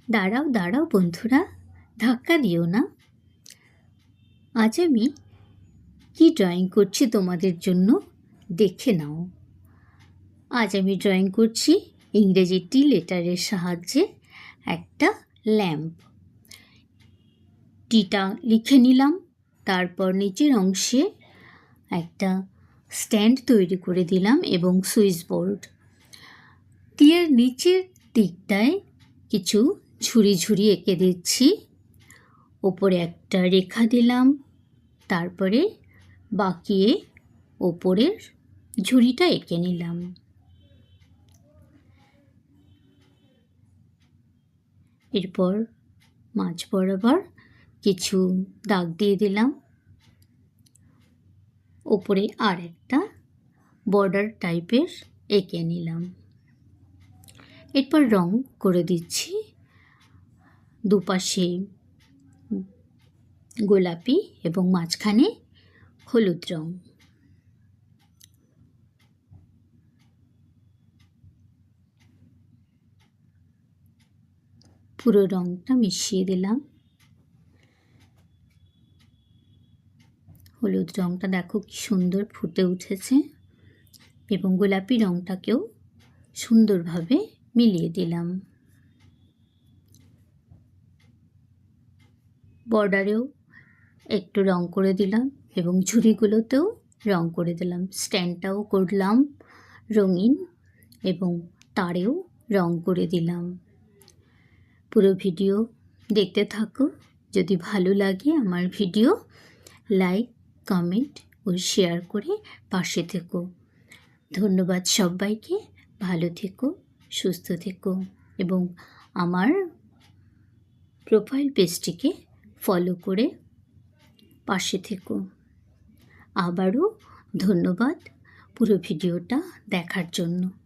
দাঁড়াও দাঁড়াও বন্ধুরা, ধাক্কা দিও না। আজ আমি কি ড্রয়িং করছি তোমাদের জন্য দেখে নাও। আজ আমি ড্রয়িং করছি ইংরেজি টি লেটারের সাহায্যে একটা ল্যাম্প। টিটা লিখে নিলাম, তারপর নিচের অংশে একটা স্ট্যান্ড তৈরি করে দিলাম এবং সুইচ বোর্ড। টিয়ের নিচের দিকটায় কিছু ঝুড়ি ঝুড়ি এঁকে দিচ্ছি। ওপরে একটা রেখা দিলাম, তারপরে বাঁকিয়ে ওপরের ঝুড়িটা এঁকে নিলাম। এরপর মাঝ বরাবর কিছু দাগ দিয়ে দিলাম। ওপরে আর একটা বর্ডার টাইপের এঁকে নিলাম। এরপর রং করে দিচ্ছি, দুপাশে গোলাপি এবং মাঝখানে হলুদ রং। পুরো রংটা মিশিয়ে দিলাম। হলুদ রংটা দেখো কি সুন্দর ফুটে উঠেছে এবং গোলাপি রংটাকেও সুন্দরভাবে মিলিয়ে দিলাম। বর্ডারেও একটু রং করে দিলাম এবং ঝুড়িগুলোতেও রং করে দিলাম। স্ট্যান্ডটাও করলাম রঙিন এবং তারেও রং করে দিলাম। পুরো ভিডিও দেখতে থাকো। যদি ভালো লাগে আমার ভিডিও লাইক, কমেন্ট ও শেয়ার করে পাশে থেকো। ধন্যবাদ সবাইকে। ভালো থেকো, সুস্থ থেকো এবং আমার প্রোফাইল পেজটিকে ফলো করে পাশে থেকো। আবারও ধন্যবাদ পুরো ভিডিওটা দেখার জন্য।